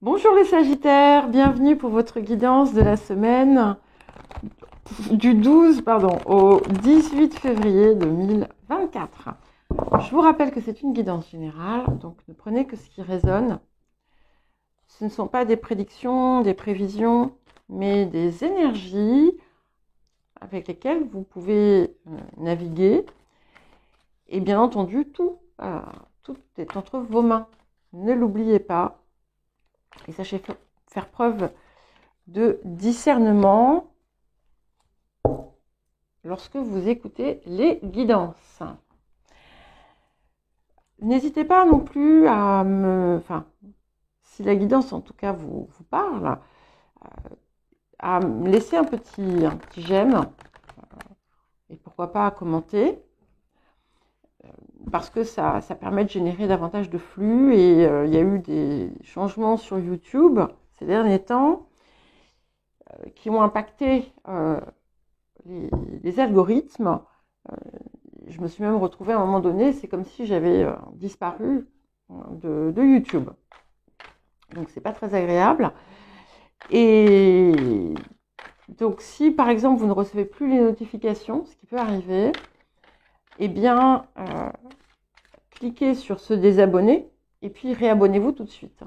Bonjour les Sagittaires, bienvenue pour votre guidance de la semaine du 12 au 18 février 2024. Je vous rappelle que c'est une guidance générale, donc ne prenez que ce qui résonne. Ce ne sont pas des prédictions, des prévisions, mais des énergies avec lesquelles vous pouvez naviguer. Et bien entendu, tout est entre vos mains. Ne l'oubliez pas. Et sachez faire preuve de discernement lorsque vous écoutez les guidances. N'hésitez pas non plus à si la guidance en tout cas vous parle, à me laisser un petit j'aime et pourquoi pas à commenter, parce que ça permet de générer davantage de flux et il y a eu des changements sur YouTube ces derniers temps qui ont impacté les algorithmes. Je me suis même retrouvée à un moment donné, c'est comme si j'avais disparu de YouTube. Donc c'est pas très agréable. Et donc si par exemple vous ne recevez plus les notifications, ce qui peut arriver, eh bien cliquez sur se désabonner et puis réabonnez-vous tout de suite.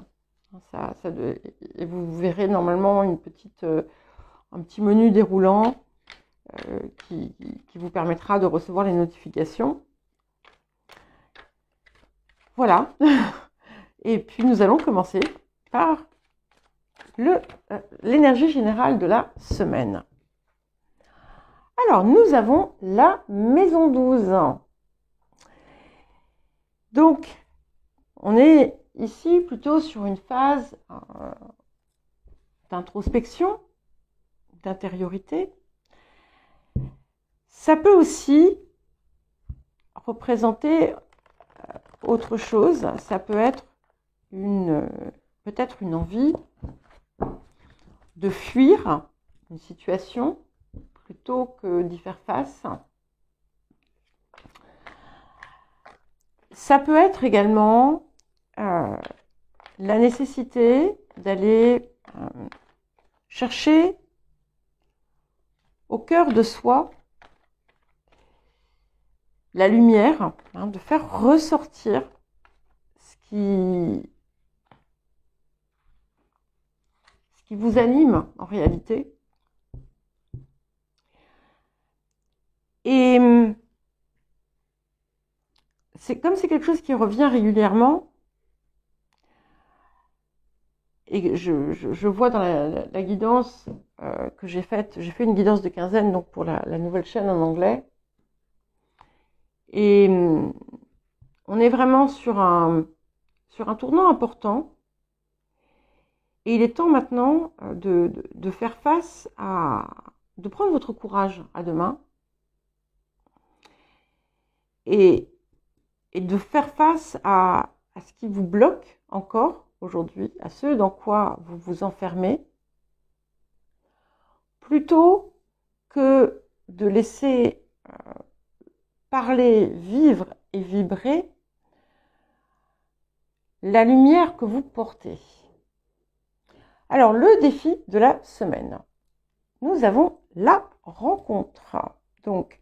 Et vous verrez normalement un petit menu déroulant qui vous permettra de recevoir les notifications. Voilà. Et puis nous allons commencer par l'énergie générale de la semaine. Alors, nous avons la maison 12. Donc, on est ici plutôt sur une phase d'introspection, d'intériorité. Ça peut aussi représenter autre chose. Ça peut être peut-être une envie de fuir une situation plutôt que d'y faire face. Ça peut être également la nécessité d'aller chercher au cœur de soi la lumière, de faire ressortir ce qui vous anime en réalité. Et c'est quelque chose qui revient régulièrement. Et je vois dans la guidance que j'ai fait une guidance de quinzaine donc pour la nouvelle chaîne en anglais. Et on est vraiment sur un tournant important. Et il est temps maintenant de faire face de prendre votre courage à deux mains et de faire face à ce qui vous bloque encore aujourd'hui, à ce dans quoi vous vous enfermez, plutôt que de laisser parler, vivre et vibrer la lumière que vous portez. Alors, le défi de la semaine. Nous avons la rencontre. Donc,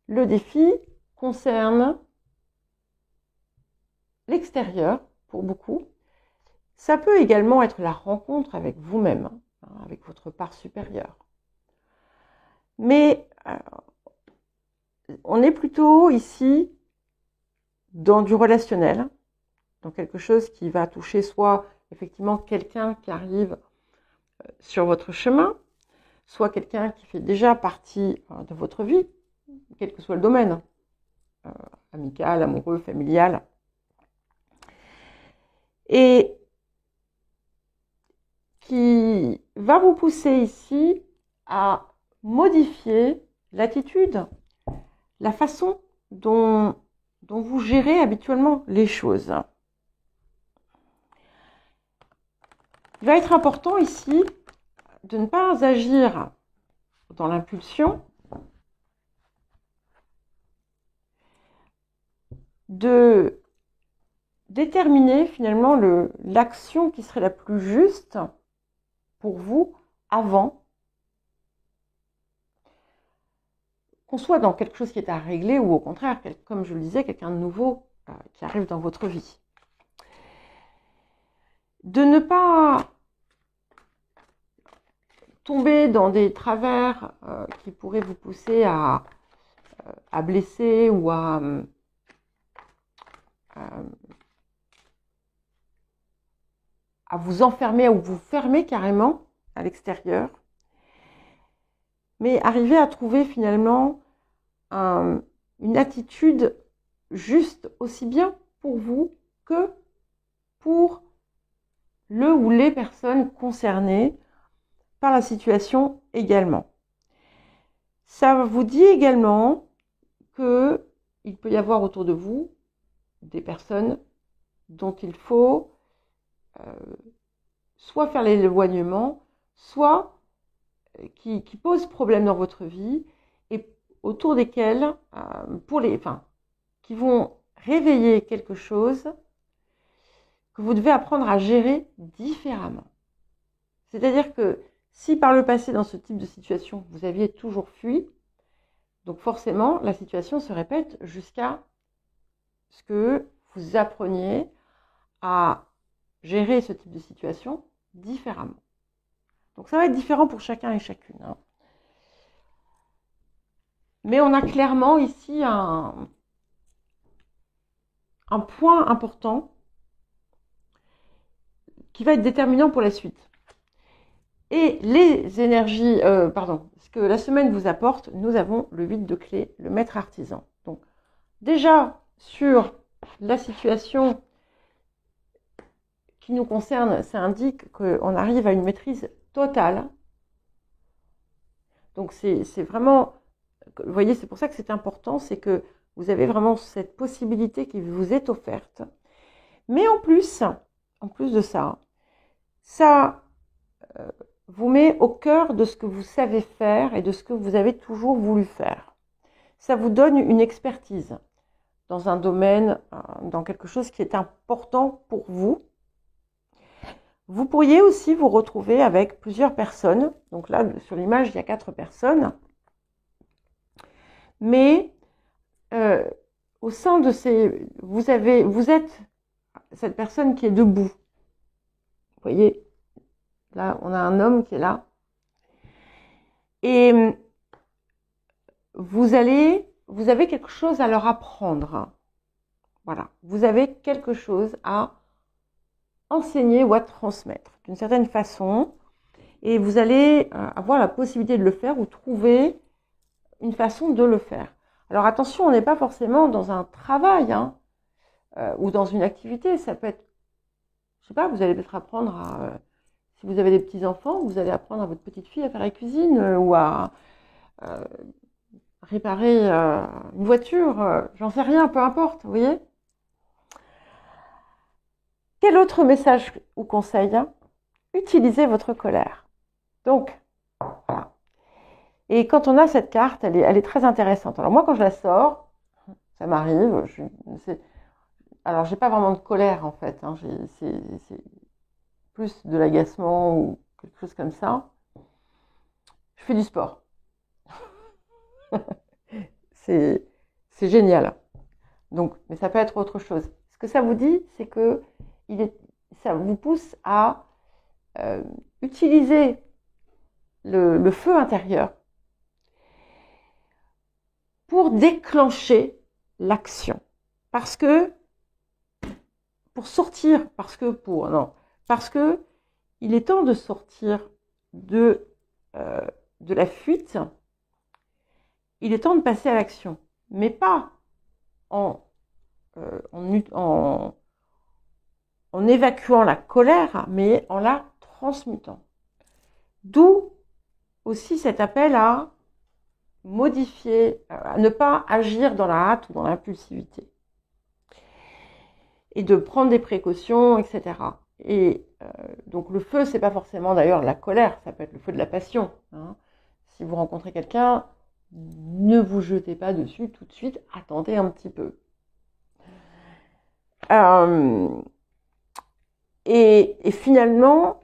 le défi concerne l'extérieur pour beaucoup. Ça peut également être la rencontre avec vous-même, avec votre part supérieure. Mais on est plutôt ici dans du relationnel, dans quelque chose qui va toucher soit effectivement quelqu'un qui arrive sur votre chemin, soit quelqu'un qui fait déjà partie de votre vie, quel que soit le domaine, amical, amoureux, familial. Et qui va vous pousser ici à modifier l'attitude, la façon dont vous gérez habituellement les choses. Il va être important ici de ne pas agir dans l'impulsion, de déterminer finalement l'action qui serait la plus juste pour vous avant qu'on soit dans quelque chose qui est à régler ou au contraire, comme je le disais, quelqu'un de nouveau qui arrive dans votre vie. De ne pas tomber dans des travers qui pourraient vous pousser à blesser ou à vous enfermer ou vous fermer carrément à l'extérieur, mais arriver à trouver finalement une attitude juste aussi bien pour vous que pour le ou les personnes concernées par la situation également. Ça vous dit également qu'il peut y avoir autour de vous des personnes dont il faut soit faire l'éloignement, soit qui posent problème dans votre vie et autour desquelles, qui vont réveiller quelque chose que vous devez apprendre à gérer différemment. C'est-à-dire que si par le passé, dans ce type de situation, vous aviez toujours fui, donc forcément, la situation se répète jusqu'à ce que vous appreniez à gérer ce type de situation différemment. Donc ça va être différent pour chacun et chacune. Hein. Mais on a clairement ici un point important qui va être déterminant pour la suite. Et les énergies, ce que la semaine vous apporte, nous avons le 8 de clé, le maître artisan. Donc déjà sur la situation qui nous concerne, ça indique qu'on arrive à une maîtrise totale. Donc c'est vraiment, vous voyez, c'est pour ça que c'est important, c'est que vous avez vraiment cette possibilité qui vous est offerte. Mais en plus de ça, vous met au cœur de ce que vous savez faire et de ce que vous avez toujours voulu faire. Ça vous donne une expertise dans un domaine, dans quelque chose qui est important pour vous. Vous pourriez aussi vous retrouver avec plusieurs personnes. Donc là, sur l'image, il y a 4 personnes. Mais au sein de ces... Vous êtes cette personne qui est debout. Vous voyez, là, on a un homme qui est là. Et vous avez quelque chose à leur apprendre. Voilà, vous avez quelque chose à enseigner ou à transmettre d'une certaine façon. Et vous allez avoir la possibilité de le faire ou trouver une façon de le faire. Alors attention, on n'est pas forcément dans un travail ou dans une activité. Ça peut être, je sais pas, vous allez peut-être apprendre à... si vous avez des petits-enfants, vous allez apprendre à votre petite fille à faire la cuisine ou à réparer une voiture. J'en sais rien, peu importe, vous voyez. Quel autre message ou conseil? Utilisez votre colère. Donc, voilà. Et quand on a cette carte, elle est très intéressante. Alors moi, quand je la sors, ça m'arrive. Alors, j'ai pas vraiment de colère en fait. Hein, c'est plus de l'agacement ou quelque chose comme ça. Je fais du sport. c'est génial. Donc, mais ça peut être autre chose. Ce que ça vous dit, c'est que ça vous pousse à utiliser le feu intérieur pour déclencher l'action. Parce que il est temps de sortir de la fuite. Il est temps de passer à l'action, mais pas en évacuant la colère, mais en la transmutant. D'où aussi cet appel à modifier, à ne pas agir dans la hâte ou dans l'impulsivité. Et de prendre des précautions, etc. Et donc le feu, c'est pas forcément d'ailleurs la colère, ça peut être le feu de la passion. Hein. Si vous rencontrez quelqu'un, ne vous jetez pas dessus tout de suite, attendez un petit peu. Et finalement,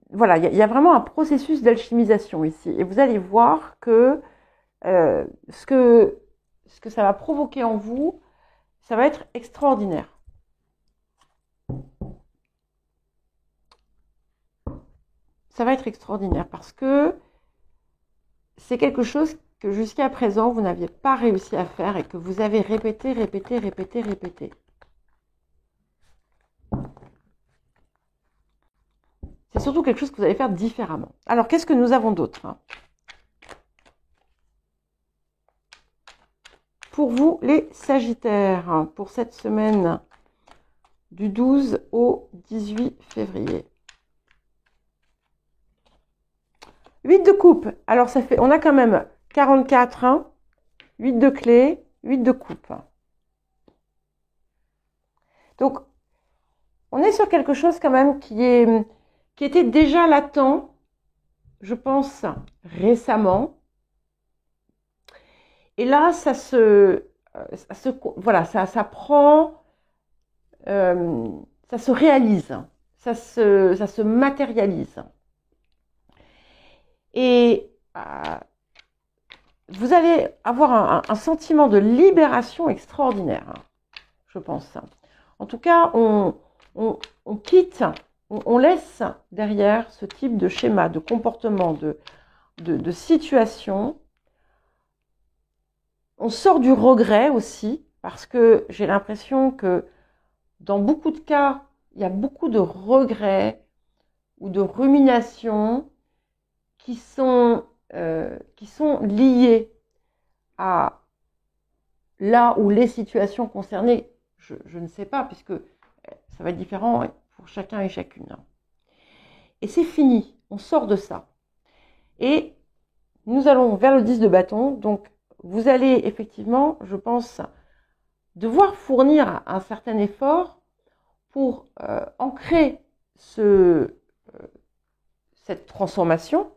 voilà, il y a vraiment un processus d'alchimisation ici. Et vous allez voir que ce que ça va provoquer en vous, ça va être extraordinaire. Ça va être extraordinaire parce que c'est quelque chose que jusqu'à présent, vous n'aviez pas réussi à faire et que vous avez répété. C'est surtout quelque chose que vous allez faire différemment. Alors, qu'est-ce que nous avons d'autre? Pour vous, les Sagittaires, pour cette semaine du 12 au 18 février. 8 de coupe. Alors, ça fait, on a quand même 44, hein, 8 de clé, 8 de coupe. Donc, on est sur quelque chose quand même qui était déjà latent, je pense, récemment. Et là, ça prend, ça se réalise, ça se matérialise. Et vous allez avoir un sentiment de libération extraordinaire, je pense. En tout cas, on quitte, on laisse derrière ce type de schéma, de comportement, de situation. On sort du regret aussi, parce que j'ai l'impression que dans beaucoup de cas, il y a beaucoup de regrets ou de ruminations qui sont liées à là où les situations concernées, je ne sais pas, puisque ça va être différent pour chacun et chacune. Et c'est fini, on sort de ça. Et nous allons vers le 10 de bâton, donc vous allez effectivement, je pense, devoir fournir un certain effort pour ancrer cette transformation.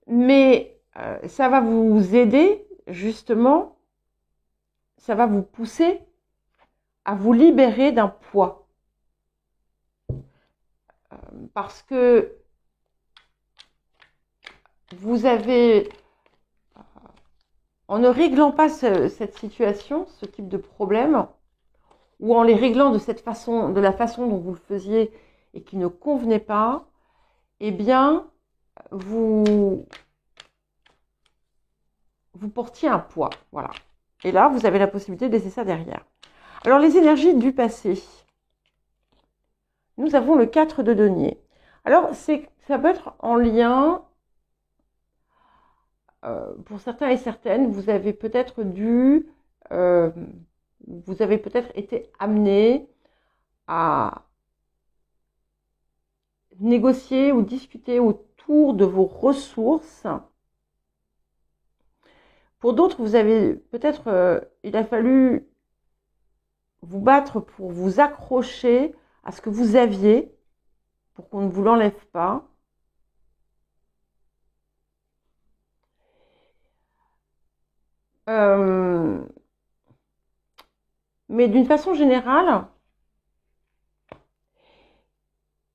Mais ça va vous aider, justement, ça va vous pousser à vous libérer d'un poids. Parce que vous avez, en ne réglant pas cette situation, ce type de problème, ou en les réglant de la façon dont vous le faisiez et qui ne convenait pas, eh bien, vous portiez un poids. Voilà. Et là, vous avez la possibilité de laisser ça derrière. Alors, les énergies du passé. Nous avons le 4 de denier. Alors, ça peut être en lien, pour certains et certaines, vous avez peut-être été amené à négocier ou discuter autour de vos ressources. Pour d'autres, vous avez peut-être, il a fallu vous battre pour vous accrocher à ce que vous aviez, pour qu'on ne vous l'enlève pas. Mais d'une façon générale,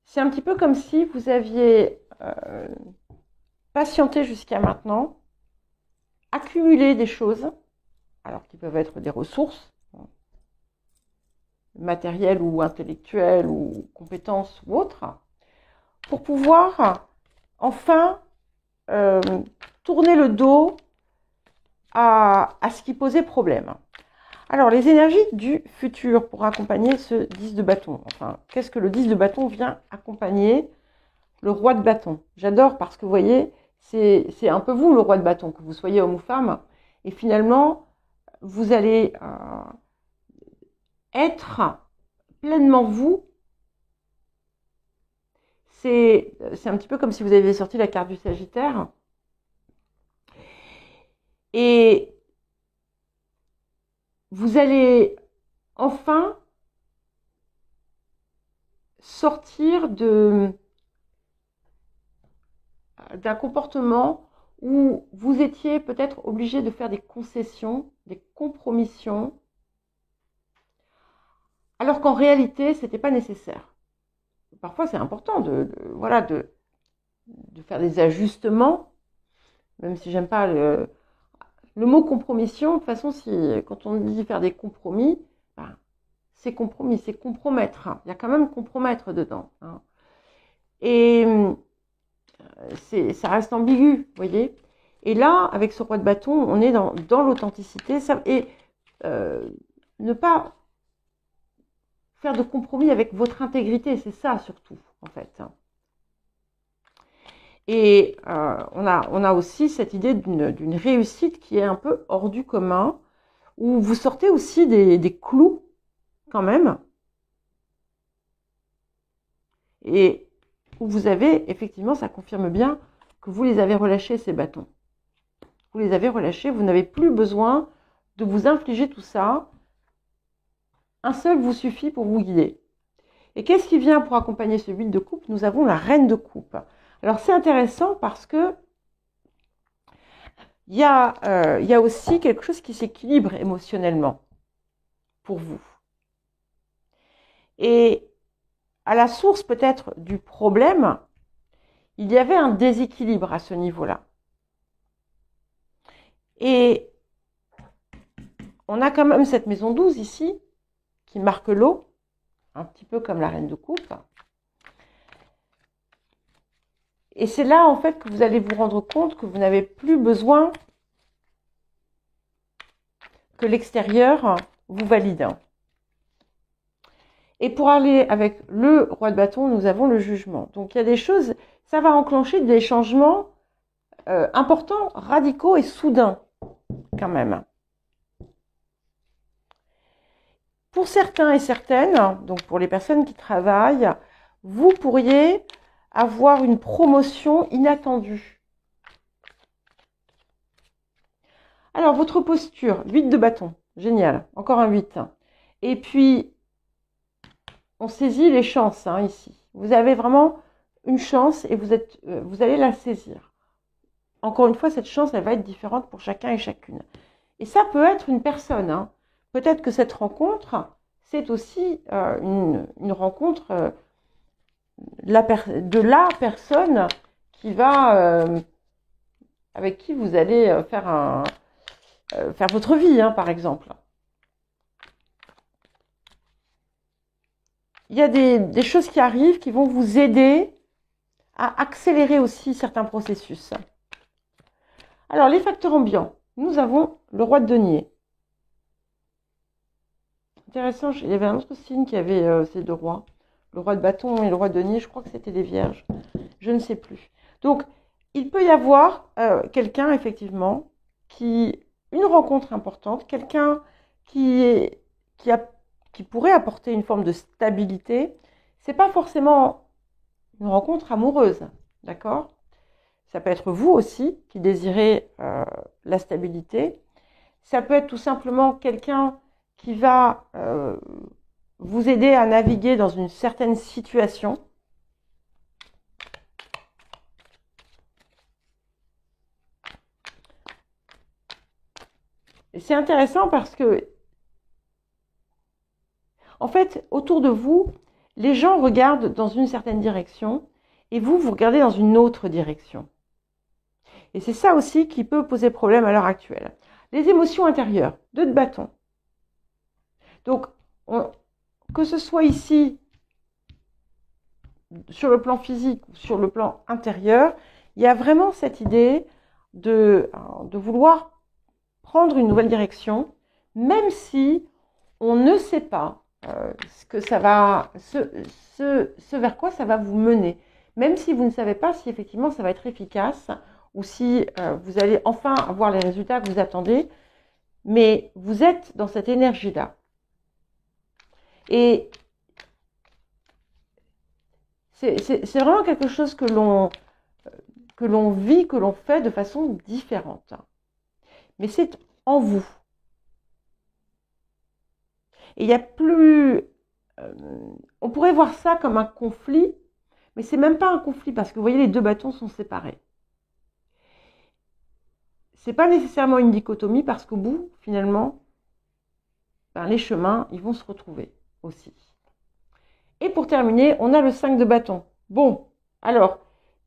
c'est un petit peu comme si vous aviez patienté jusqu'à maintenant, accumulé des choses, alors qui peuvent être des ressources, matérielles ou intellectuelles ou compétences ou autres, pour pouvoir enfin tourner le dos à ce qui posait problème. Alors, les énergies du futur pour accompagner ce 10 de bâton. Enfin, qu'est-ce que le 10 de bâton vient accompagner le roi de bâton? J'adore parce que, vous voyez, c'est un peu vous, le roi de bâton, que vous soyez homme ou femme. Et finalement, vous allez être pleinement vous. C'est un petit peu comme si vous aviez sorti la carte du Sagittaire. Et vous allez enfin sortir d'un comportement où vous vous étiez peut-être obligé de faire des concessions, des compromissions, alors qu'en réalité, ce n'était pas nécessaire. Parfois, c'est important voilà, de faire des ajustements, même si j'aime pas le mot compromission. De toute façon, quand on dit faire des compromis, ben, c'est compromis, c'est compromettre. Il y a quand même compromettre dedans. Hein. Et ça reste ambigu, vous voyez. Et là, avec ce roi de bâton, on est dans l'authenticité. Et ne pas faire de compromis avec votre intégrité, c'est ça surtout, en fait. Et on a aussi cette idée d'une réussite qui est un peu hors du commun, où vous sortez aussi des clous, quand même, et où vous avez, effectivement, ça confirme bien que vous les avez relâchés, ces bâtons. Vous les avez relâchés, vous n'avez plus besoin de vous infliger tout ça. Un seul vous suffit pour vous guider. Et qu'est-ce qui vient pour accompagner ce 8 de coupe? Nous avons la reine de coupe. Alors c'est intéressant parce que il y a aussi quelque chose qui s'équilibre émotionnellement pour vous. Et à la source peut-être du problème, il y avait un déséquilibre à ce niveau-là. Et on a quand même cette maison 12 ici, qui marque l'eau, un petit peu comme la reine de coupe. Et c'est là, en fait, que vous allez vous rendre compte que vous n'avez plus besoin que l'extérieur vous valide. Et pour aller avec le roi de bâton, nous avons le jugement. Donc, il y a des choses, ça va enclencher des changements importants, radicaux et soudains, quand même. Pour certains et certaines, donc pour les personnes qui travaillent, vous pourriez avoir une promotion inattendue. Alors, votre posture, 8 de bâton, génial, encore un 8. Et puis, on saisit les chances ici. Vous avez vraiment une chance et vous allez la saisir. Encore une fois, cette chance, elle va être différente pour chacun et chacune. Et ça peut être une personne. Peut-être que cette rencontre, c'est aussi une rencontre de la personne qui va, avec qui vous allez faire votre vie, par exemple. Il y a des choses qui arrivent qui vont vous aider à accélérer aussi certains processus. Alors, les facteurs ambiants. Nous avons le roi de denier. Intéressant, il y avait un autre signe qui avait ces deux rois. Le roi de bâton et le roi de denier, je crois que c'était des vierges. Je ne sais plus. Donc, il peut y avoir quelqu'un, effectivement, une rencontre importante, quelqu'un qui pourrait apporter une forme de stabilité. C'est pas forcément une rencontre amoureuse, d'accord? Ça peut être vous aussi qui désirez la stabilité. Ça peut être tout simplement quelqu'un qui va vous aider à naviguer dans une certaine situation. Et c'est intéressant parce que, en fait, autour de vous, les gens regardent dans une certaine direction et vous regardez dans une autre direction. Et c'est ça aussi qui peut poser problème à l'heure actuelle. Les émotions intérieures, 2 de bâton. Donc, que ce soit ici, sur le plan physique ou sur le plan intérieur, il y a vraiment cette idée de vouloir prendre une nouvelle direction, même si on ne sait pas ce vers quoi ça va vous mener. Même si vous ne savez pas si effectivement ça va être efficace ou si vous allez enfin avoir les résultats que vous attendez, mais vous êtes dans cette énergie-là. Et c'est vraiment quelque chose que l'on vit, que l'on fait de façon différente. Mais c'est en vous. Et il n'y a plus... on pourrait voir ça comme un conflit, mais c'est même pas un conflit parce que vous voyez, les 2 bâtons sont séparés. c'est pas nécessairement une dichotomie parce qu'au bout, finalement, ben, les chemins, ils vont se retrouver aussi. Et pour terminer, on a le 5 de bâton. Bon, alors,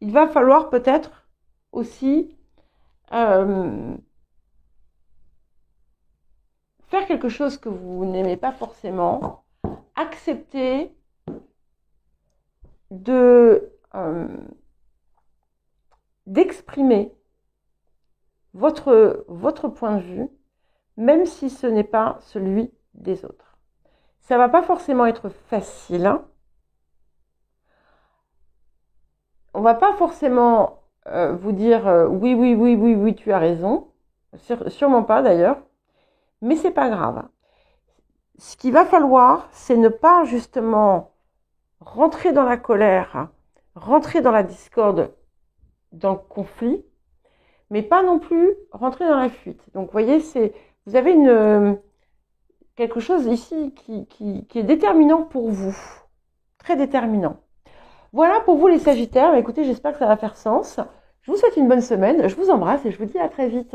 il va falloir peut-être aussi faire quelque chose que vous n'aimez pas forcément, accepter d'exprimer votre point de vue, même si ce n'est pas celui des autres. Ça va pas forcément être facile. Hein. On va pas forcément vous dire oui, tu as raison. Sûrement pas d'ailleurs. Mais c'est pas grave. Ce qu'il va falloir, c'est ne pas justement rentrer dans la colère, rentrer dans la discorde, dans le conflit, mais pas non plus rentrer dans la fuite. Donc, vous voyez, vous avez quelque chose ici qui est déterminant pour vous, très déterminant. Voilà pour vous les Sagittaires. Écoutez, j'espère que ça va faire sens. Je vous souhaite une bonne semaine, je vous embrasse et je vous dis à très vite.